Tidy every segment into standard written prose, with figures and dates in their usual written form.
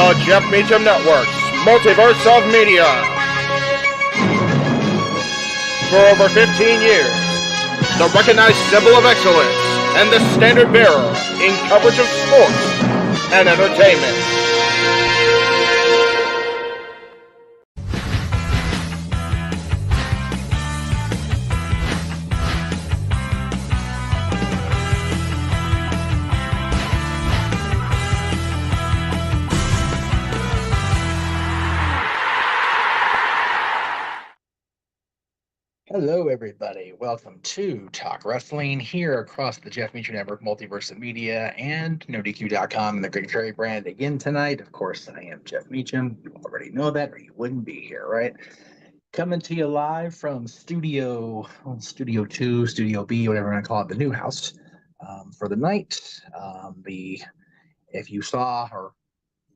The Jeff Meacham Network's Multiverse of Media. For over 15 years, the recognized symbol of excellence and the standard bearer in coverage of sports and entertainment. Hello, everybody. Welcome to Talk Wrestling here across the Jeff Meacham Network, Multiverse of Media, and NoDQ.com and the Greg Cherry brand again tonight. Of course, I am Jeff Meacham. You already know that, or you wouldn't be here, right? Coming to you live from Studio 2, Studio B, whatever you want to call it, the new house for the night. If you saw or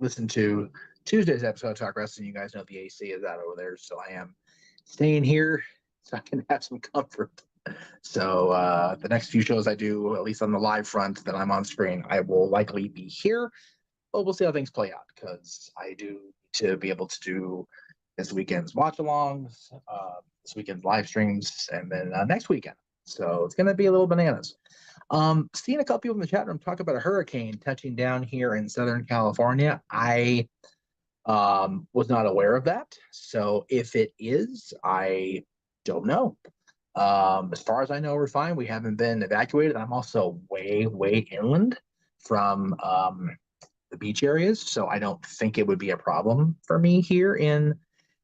listened to Tuesday's episode of Talk Wrestling, you guys know the AC is out over there, so I am staying here so I can have some comfort. So the next few shows I do, at least on the live front that I'm on screen, I will likely be here. But we'll see how things play out, because I do to be able to do this weekend's watch-alongs, this weekend's live streams, and then next weekend. So it's going to be a little bananas. Seeing a couple people in the chat room talk about a hurricane touching down here in Southern California. I was not aware of that. So if it is, I don't know. As far as I know, we're fine. We haven't been evacuated. I'm also way inland from the beach areas, so I don't think it would be a problem for me here in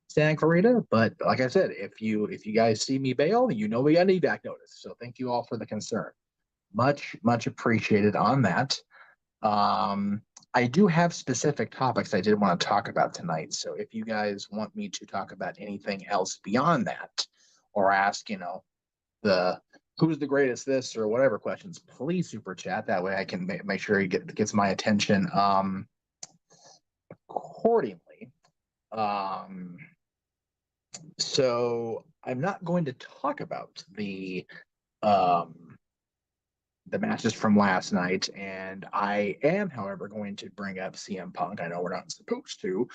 Santa Clarita. But like I said, if you guys see me bail, you know we got an evac notice. So thank you all for the concern. Much appreciated on that. I do have specific topics I did want to talk about tonight. So if you guys want me to talk about anything else beyond that, or ask, the who's the greatest this or whatever questions, please super chat. That way I can make sure he gets my attention accordingly. So I'm not going to talk about the matches from last night, and I am, however, going to bring up CM Punk. I know we're not supposed to,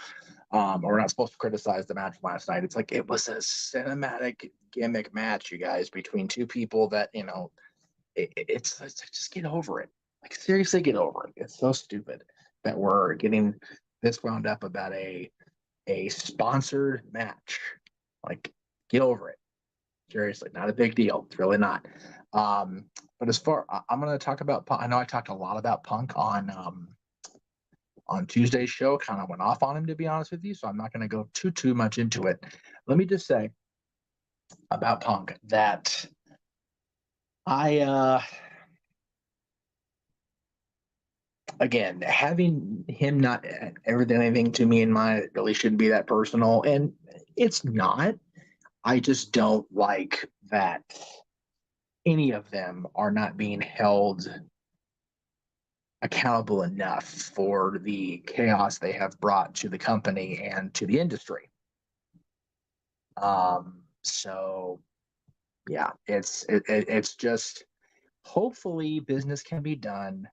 or we're not supposed to criticize the match from last night. It's like it was a cinematic gimmick match, you guys, between two people that, it's just get over it. Like, seriously, get over it. It's so stupid that we're getting this wound up about a sponsored match. Like, get over it. Seriously, not a big deal. It's really not. But as far, I'm going to talk about Punk. I know I talked a lot about Punk on Tuesday's show. Kind of went off on him, to be honest with you. So I'm not going to go too much into it. Let me just say about Punk that again, having him not anything to me in mind really shouldn't be that personal, and it's not. I just don't like that any of them are not being held accountable enough for the chaos they have brought to the company and to the industry. So yeah, it's just, hopefully business can be done,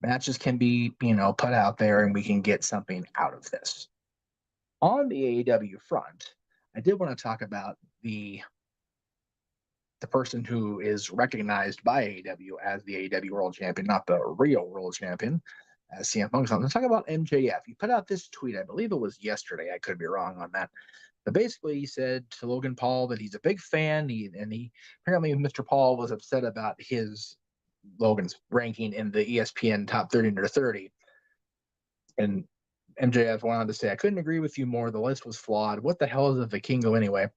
matches can be, put out there, and we can get something out of this. On the AEW front, I did want to talk about the person who is recognized by AEW as the AEW World Champion, not the real World Champion, as CM Punk's on. Let's talk about MJF. He put out this tweet, I believe it was yesterday. I could be wrong on that. But basically, he said to Logan Paul that he's a big fan. He apparently Mr. Paul was upset about Logan's ranking in the ESPN top 30 under 30. And MJF went on to say, "I couldn't agree with you more. The list was flawed. What the hell is a Vikingo anyway?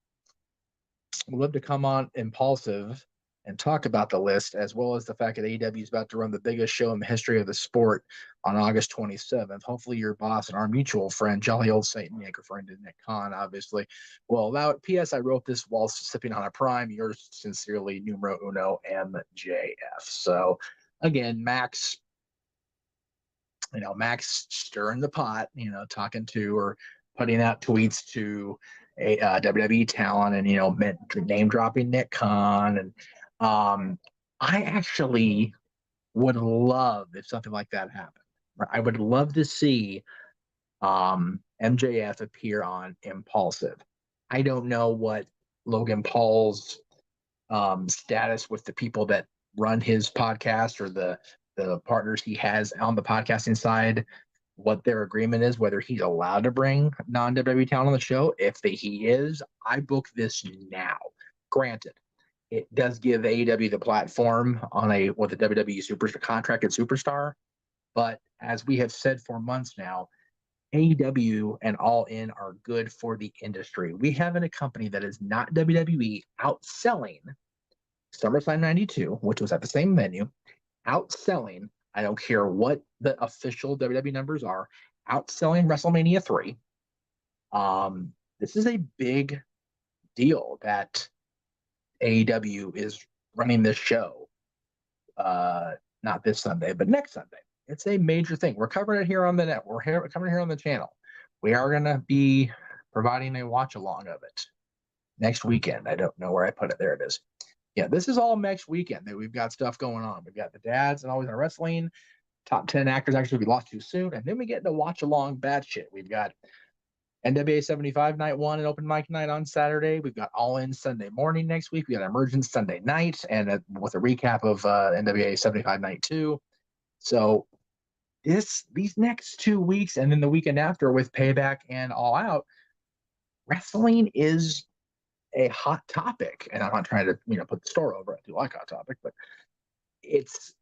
Would love to come on Impulsive and talk about the list, as well as the fact that AEW is about to run the biggest show in the history of the sport on August 27th. Hopefully your boss and our mutual friend, jolly old Saint Nick," referring to Nick Khan, obviously, "will allow it. P.S. I wrote this while sipping on a Prime. Yours sincerely, numero uno, MJF." So, again, Max stirring the pot, talking to or putting out tweets to a WWE talent, and name dropping Nick Khan, and I actually would love if something like that happened. I would love to see MJF appear on Impulsive. I don't know what Logan Paul's status with the people that run his podcast or the partners he has on the podcasting side, what their agreement is, whether he's allowed to bring non-WWE talent on the show. If he is, I book this now. Granted, it does give AEW the platform on with a WWE superstar contracted superstar, but as we have said for months now, AEW and All In are good for the industry. We have a company that is not WWE outselling SummerSlam 92, which was at the same venue, outselling, I don't care what the official WWE numbers are, outselling WrestleMania 3. This is a big deal that AEW is running this show, not this Sunday, but next Sunday. It's a major thing. We're covering it here on the net. We're covering it here on the channel. We are going to be providing a watch along of it next weekend. I don't know where I put it. There it is. Yeah, this is all next weekend that we've got stuff going on. We've got the dads and always in wrestling, top 10 actors actually be lost too soon. And then we get to watch along bad shit. We've got NWA 75 night 1 and open mic night on Saturday. We've got All In Sunday morning next week. We got Emergence Sunday night and with a recap of NWA 75 night 2. So these next 2 weeks and then the weekend after with Payback and All Out, wrestling is a hot topic. And I'm not trying to put the store over. I do like hot topic, but it's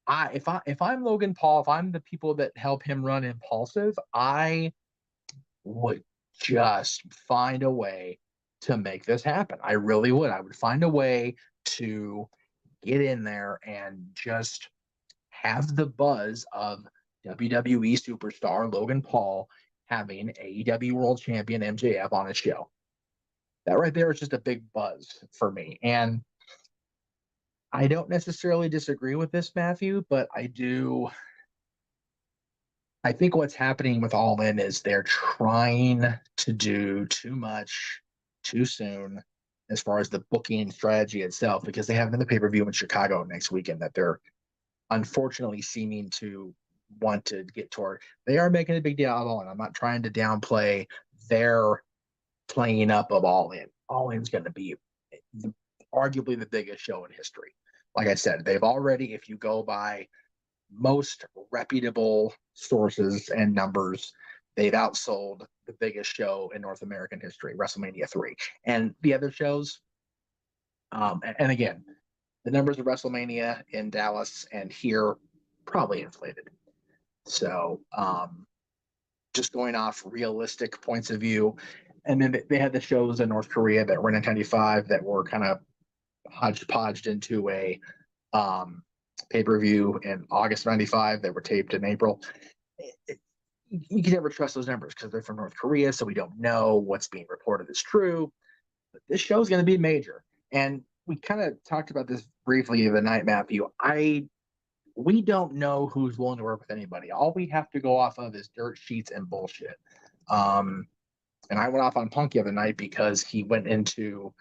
if I'm Logan Paul, if I'm the people that help him run Impulsive, I would just find a way to make this happen. I really would. I would find a way to get in there and just have the buzz of WWE superstar Logan Paul having AEW World Champion MJF on his show. That right there is just a big buzz for me. And I don't necessarily disagree with this, Matthew, but I think what's happening with All In is they're trying to do too much too soon as far as the booking strategy itself, because they have another pay-per-view in Chicago next weekend that they're unfortunately seeming to want to get toward. They are making a big deal out of All In. I'm not trying to downplay their playing up of All In. All In's going to be arguably the biggest show in history. Like I said, they've already, if you go by most reputable sources and numbers, they've outsold the biggest show in North American history, WrestleMania 3. And the other shows, and again, the numbers of WrestleMania in Dallas and here probably inflated. So just going off realistic points of view. And then they had the shows in North Korea that were in 1995 that were kind of hodgepodged into a pay-per-view in August of 95 that were taped in April. You can never trust those numbers because they're from North Korea, so we don't know what's being reported is true. But this show is going to be major. And we kind of talked about this briefly the night, Matthew. We don't know who's willing to work with anybody. All we have to go off of is dirt sheets and bullshit. And I went off on Punk the other night because he went into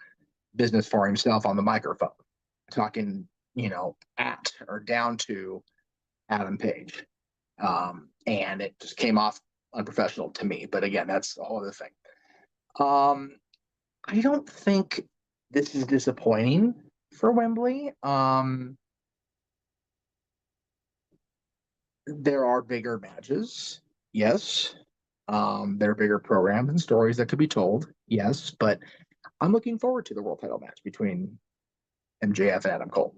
business for himself on the microphone, talking, at or down to Adam Page. And it just came off unprofessional to me. But again, that's a whole other thing. I don't think this is disappointing for Wembley. There are bigger matches, yes. There are bigger programs and stories that could be told, yes. But I'm looking forward to the world title match between MJF and Adam Cole.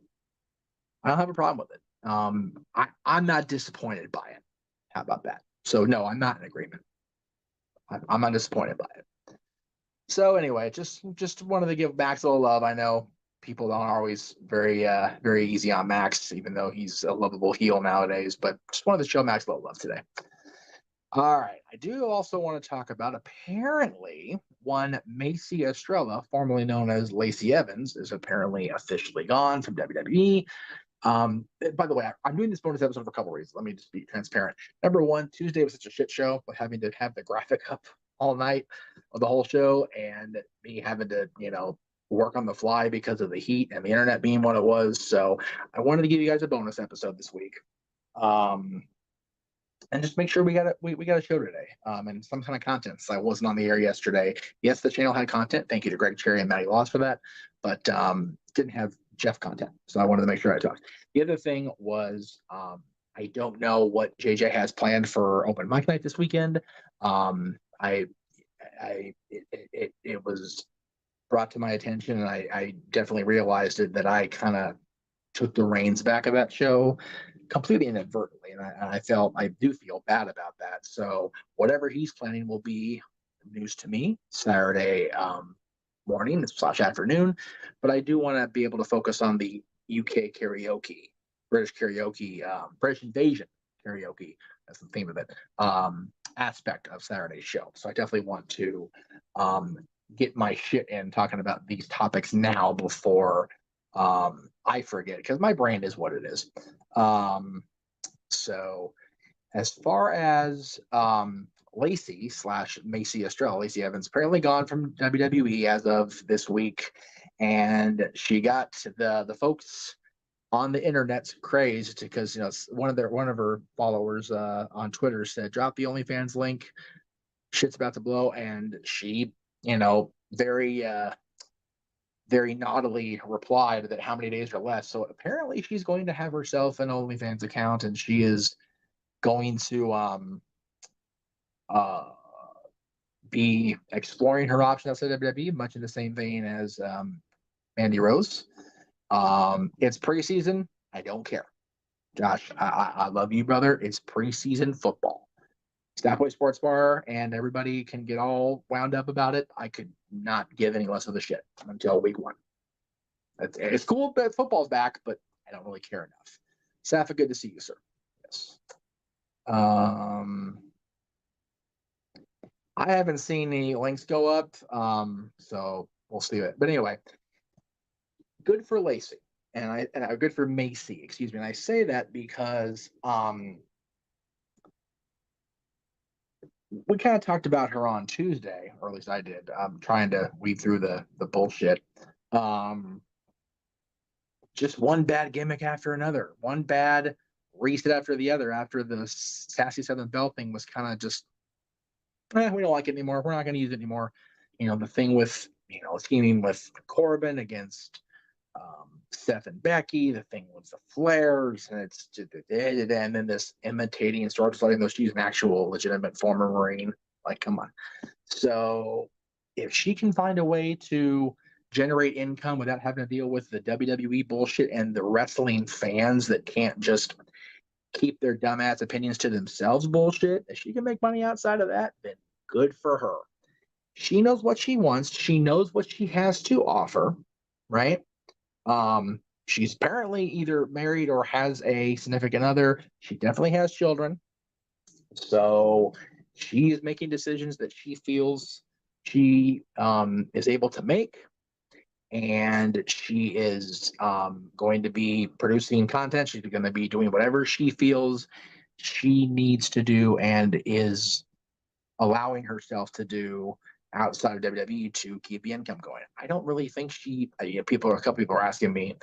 I don't have a problem with it. I'm not disappointed by it. How about that? So no, I'm not in agreement. I'm not disappointed by it. So anyway, just wanted to give Max a little love. I know people aren't always very easy on Max, even though he's a lovable heel nowadays. But just wanted to show Max a little love today. All right. I do also want to talk about, apparently, one Macy Estrella, formerly known as Lacey Evans, is apparently officially gone from WWE. By the way, I'm doing this bonus episode for a couple of reasons. Let me just be transparent. Number one, Tuesday was such a shit show with having to have the graphic up all night of the whole show and me having to, work on the fly because of the heat and the internet being what it was. So I wanted to give you guys a bonus episode this week. and just make sure we got a show today, and some kind of content. So I wasn't on the air yesterday. Yes, the channel had content. Thank you to Greg Cherry and Matty Laws for that, but didn't have Jeff content. So I wanted to make sure I talked. The other thing was I don't know what JJ has planned for open mic night this weekend. I it was brought to my attention, and I definitely realized it that I kind of took the reins back of that show completely inadvertently, and I do feel bad about that. So whatever he's planning will be news to me Saturday morning / afternoon, but I do want to be able to focus on the UK karaoke, British karaoke, British invasion karaoke. That's the theme of it. Aspect of Saturday's show. So I definitely want to get my shit in talking about these topics now before I forget, because my brain is what it is. So as far as Lacey / Macy Estrella, Lacey Evans, apparently gone from WWE as of this week, and she got the folks on the internet's crazed because one of her followers on Twitter said drop the OnlyFans link, shit's about to blow, and she very very naughtily replied that how many days are left. So apparently she's going to have herself an OnlyFans account, and she is going to be exploring her options outside WWE, much in the same vein as Mandy Rose. It's preseason. I don't care. Josh, I love you, brother. It's preseason football. Snapway Sports Bar, and everybody can get all wound up about it. I could not give any less of a shit until week 1. It's cool that football's back, but I don't really care enough. Safa, good to see you, sir. Yes. I haven't seen any links go up, so we'll see it. But anyway, good for Lacey, and good for Macy, excuse me. And I say that because we kind of talked about her on Tuesday, or at least I did. I'm trying to weed through the bullshit. Just one bad gimmick after another, one bad reset after the other. After the Sassy Southern Belle thing was kind of just, we don't like it anymore. We're not going to use it anymore. The thing with teaming with Corbin against Seth and Becky, the thing with the flares, and it's just, and then this imitating and starts letting those she's an actual legitimate former Marine. Like, come on. So if she can find a way to generate income without having to deal with the WWE bullshit and the wrestling fans that can't just keep their dumbass opinions to themselves bullshit, if she can make money outside of that, then good for her. She knows what she wants. She knows what she has to offer, right? She's apparently either married or has a significant other. She definitely has children. So she is making decisions that she feels she is able to make. And she is going to be producing content. She's going to be doing whatever she feels she needs to do and is allowing herself to do outside of WWE to keep the income going. I don't really think she, a couple people are asking me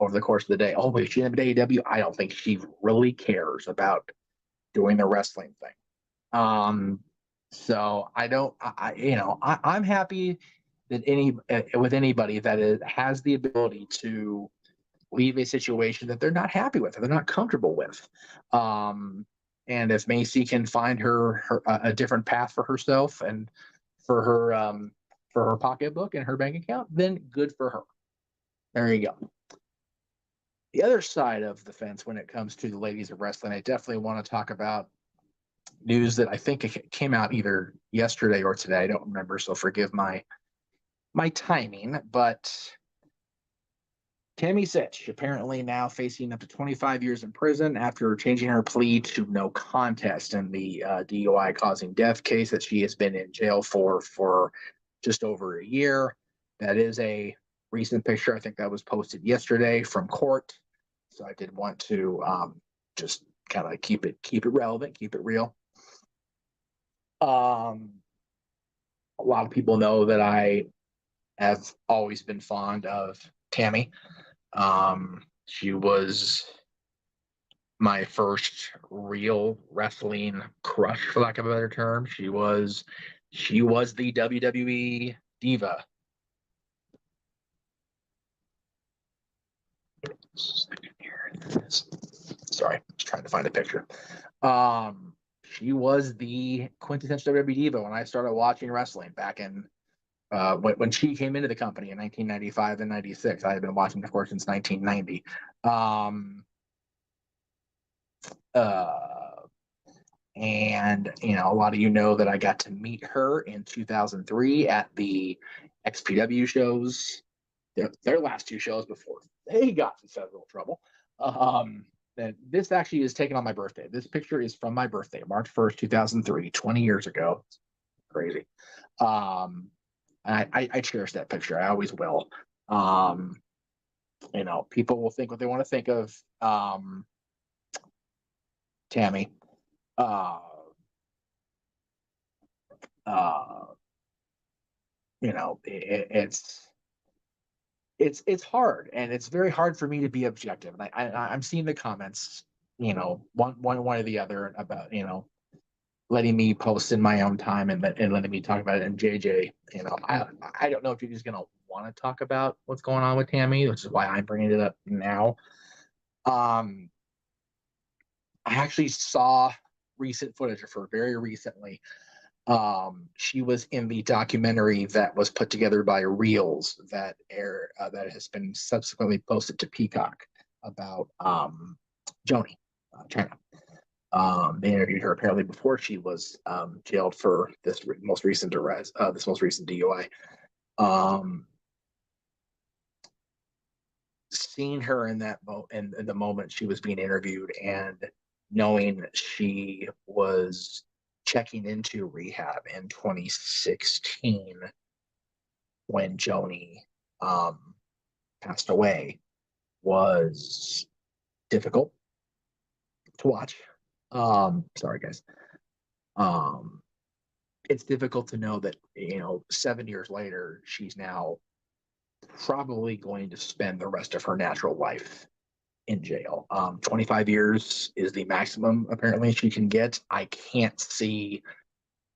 over the course of the day, oh, but she in AEW? I don't think she really cares about doing the wrestling thing. So I'm happy that with anybody that has the ability to leave a situation that they're not happy with, or they're not comfortable with. And if Macy can find her a different path for herself and for her pocketbook and her bank account, then good for her. There you go. The other side of the fence when it comes to the ladies of wrestling, I definitely want to talk about news that I think it came out either yesterday or today. I don't remember, so forgive my timing, but Tammy Sitch apparently now facing up to 25 years in prison after changing her plea to no contest in the DUI causing death case that she has been in jail for just over a year. That is a recent picture. I think that was posted yesterday from court. So I did want to just kind of keep it relevant, keep it real. A lot of people know that I have always been fond of Tammy. She was my first real wrestling crush, for lack of a better term. She was the WWE diva. Sorry, I was trying to find a picture. She was the quintessential WWE diva when I started watching wrestling back in when she came into the company in 1995 and 96. I had been watching, of course, since 1990. Uh, and a lot of you know that I got to meet her in 2003 at the XPW shows, their last two shows before they got in federal trouble. That this actually is taken on my birthday. This picture is from my birthday, March 1st, 2003, 20 years ago. Crazy. I cherish that picture. I always will. People will think what they want to think of Tammy. Uh, uh, it's hard, and it's very hard for me to be objective. And I'm seeing the comments, one or the other about letting me post in my own time and letting me talk about it. And JJ, I don't know if you're just gonna want to talk about what's going on with Tammy, which is why I'm bringing it up now. I actually saw recent footage of her very recently. She was in the documentary that was put together by Reels that that has been subsequently posted to Peacock about Joni China. They interviewed her apparently before she was jailed for this most recent arrest, this most recent DUI. Seeing her in in the moment she was being interviewed, and knowing she was checking into rehab in 2016 when Joni passed away, was difficult to watch. Sorry, guys. It's difficult to know that 7 years later she's now probably going to spend the rest of her natural life in jail. 25 years is the maximum apparently she can get. I can't see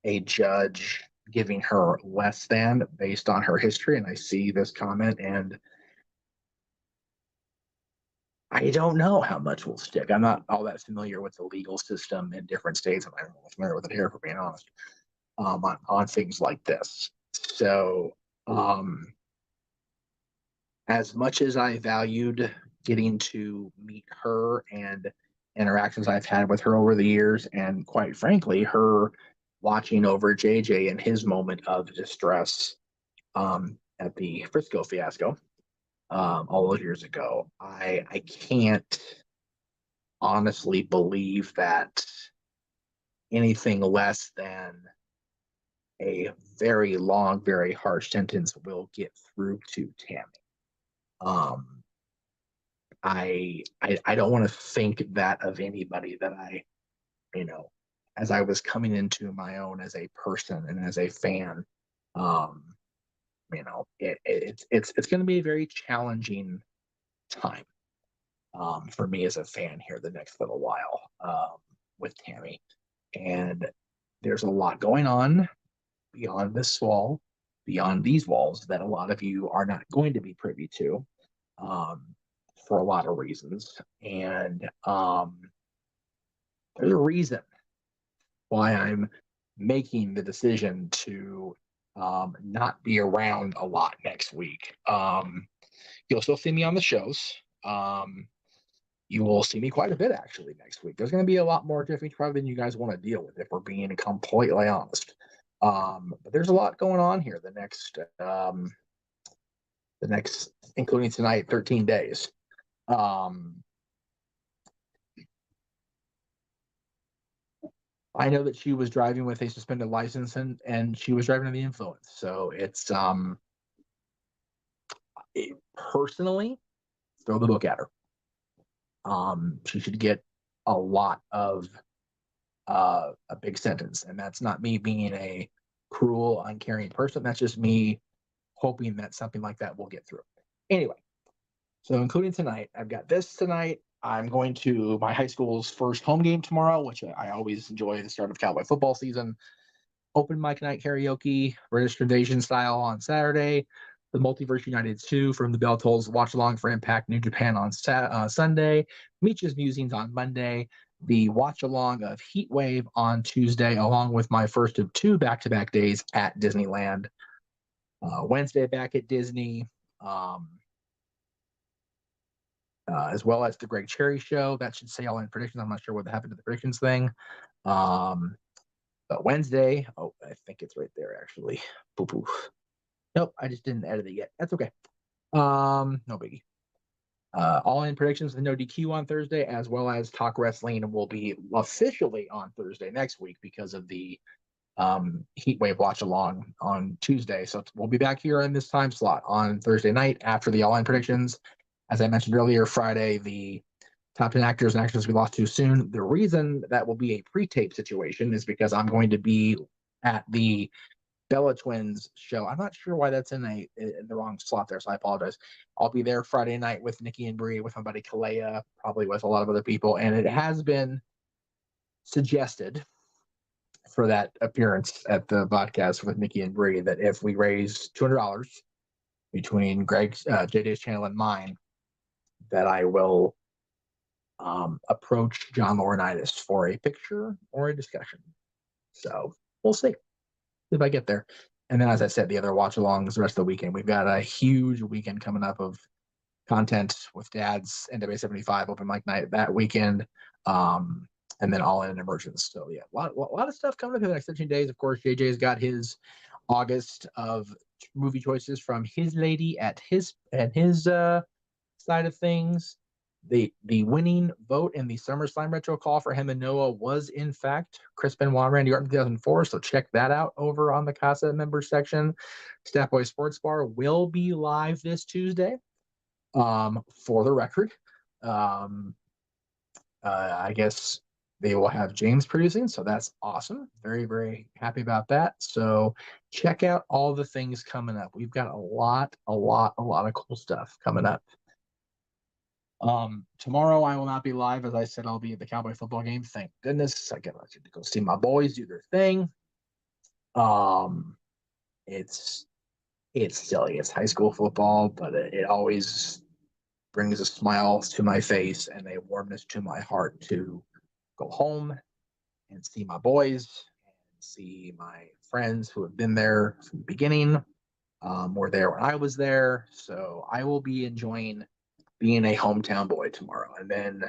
a judge giving her less than, based on her history. And I see this comment, and I don't know how much will stick. I'm not all that familiar with the legal system in different states. I'm not really familiar with it here, for being honest, on things like this. So, as much as I valued getting to meet her and interactions I've had with her over the years, and quite frankly, her watching over JJ in his moment of distress at the Frisco fiasco all those years ago, I can't honestly believe that anything less than a very long, very harsh sentence will get through to Tammy. I don't want to think that of anybody that as I was coming into my own as a person and as a fan. It's going to be a very challenging time for me as a fan here the next little while with Tammy. And there's a lot going on beyond this wall, beyond these walls, that a lot of you are not going to be privy to for a lot of reasons. And there's a reason why I'm making the decision to not be around a lot next week. You'll still see me on the shows. You will see me quite a bit actually next week. There's going to be a lot more Jeffy Tribe than you guys want to deal with, if we're being completely honest. But there's a lot going on here the next, including tonight, 13 days. I know that she was driving with a suspended license, and she was driving under the influence. So it's personally, throw the book at her. She should get a lot of a big sentence, and that's not me being a cruel, uncaring person. That's just me hoping that something like that will get through. Anyway, so including tonight, I've got this tonight. I'm going to my high school's first home game tomorrow, which I always enjoy the start of Cowboy football season. Open mic night karaoke, British Invasion style on Saturday. The Multiverse United 2 from the Bell Tolls watch along for Impact New Japan on Sunday. Meech's Musings on Monday. The watch along of Heat Wave on Tuesday, along with my first of 2 back-to-back days at Disneyland. Wednesday back at Disney, as well as the Greg Cherry Show. That should say all in predictions. I'm not sure what happened to the predictions thing. But Wednesday, I think it's right there actually. Poo-poo. Nope, I just didn't edit it yet. That's okay. No biggie. All in predictions with no DQ on Thursday, as well as Talk Wrestling will be officially on Thursday next week because of the Heat Wave watch along on Tuesday. So we'll be back here in this time slot on Thursday night after the all in predictions. As I mentioned earlier, Friday, the top 10 actors and actresses we lost too soon. The reason that will be a pre-tape situation is because I'm going to be at the Bella Twins show. I'm not sure why that's in the wrong slot there, so I apologize. I'll be there Friday night with Nikki and Bree, with my buddy Kalea, probably with a lot of other people, and it has been suggested for that appearance at the podcast with Nikki and Bree that if we raise $200 between Greg's JJ's channel and mine, that I will approach John Laurinaitis for a picture or a discussion. So we'll see if I get there. And then, as I said, the other watch alongs the rest of the weekend. We've got a huge weekend coming up of content with Dad's NWA 75 open mic night that weekend. And then all in emergence. So yeah, a lot of stuff coming up in the next 13 days. Of course, JJ's got his August of movie choices from his lady at his side of things. The winning vote in the SummerSlam retro call for him and Noah was in fact Chris Benoit, Randy Orton 2004. So check that out over on the Casa members section. Staff Boy Sports Bar will be live this Tuesday. For the record, I guess they will have James producing, so that's awesome. Very, very happy about that. So check out all the things coming up. We've got a lot of cool stuff coming up. Tomorrow I will not be live. As I said, I'll be at the Cowboy football game. Thank goodness. I get to go see my boys do their thing. It's silly. It's high school football, but it always brings a smile to my face and a warmness to my heart to go home and see my boys and see my friends who have been there from the beginning, were there when I was there. So I will be enjoying being a hometown boy tomorrow. And then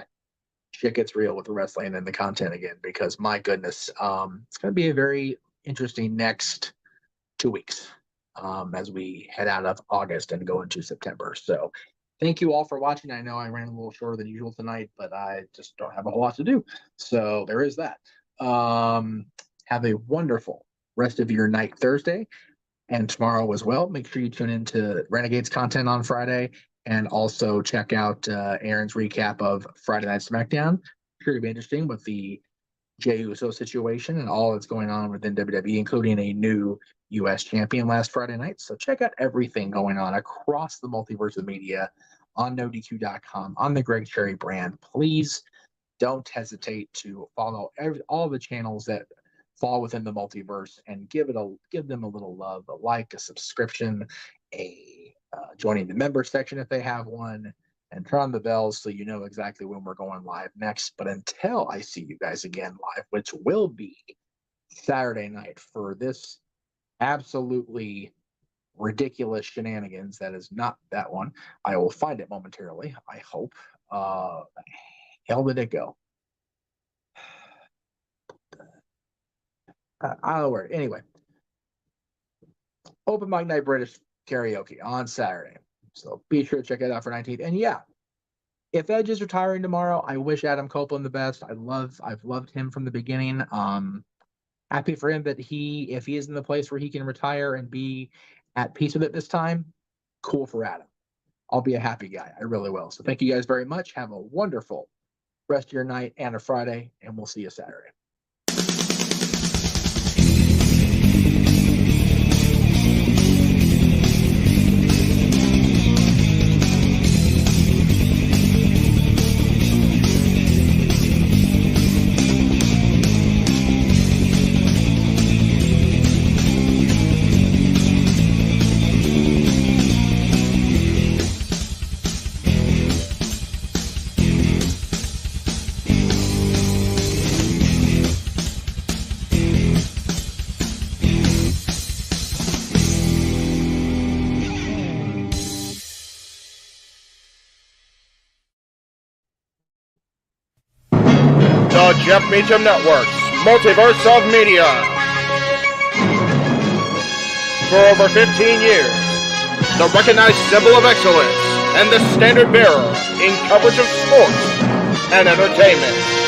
shit gets real with the wrestling and the content again, because my goodness, it's going to be a very interesting next 2 weeks as we head out of August and go into September. So thank you all for watching. I know I ran a little shorter than usual tonight, but I just don't have a whole lot to do. So there is that. Have a wonderful rest of your night Thursday and tomorrow as well. Make sure you tune into Renegades content on Friday and also check out Aaron's recap of Friday Night SmackDown. Sure to be interesting with the Jey Uso situation and all that's going on within WWE, including a new U.S. champion last Friday night. So check out everything going on across the multiverse of media on NoDQ.com, on the Greg Cherry brand. Please don't hesitate to follow all the channels that fall within the multiverse and give them a little love, a like, a subscription, joining the member section if they have one, and turn on the bells so you know exactly when we're going live next. But until I see you guys again live, which will be Saturday night for this absolutely ridiculous shenanigans, that is not that one. I will find it momentarily, I hope. Hell did it go? Anyway, open mic night British karaoke on Saturday. So be sure to check it out for 19th. And yeah, if Edge is retiring tomorrow, I wish Adam Copeland the best. I've loved him from the beginning. Happy for him that if he is in the place where he can retire and be at peace with it this time, cool for Adam. I'll be a happy guy. I really will. So thank you guys very much. Have a wonderful rest of your night and a Friday, and we'll see you Saturday. Jeff Meacham Network's multiverse of media. For over 15 years, the recognized symbol of excellence and the standard bearer in coverage of sports and entertainment.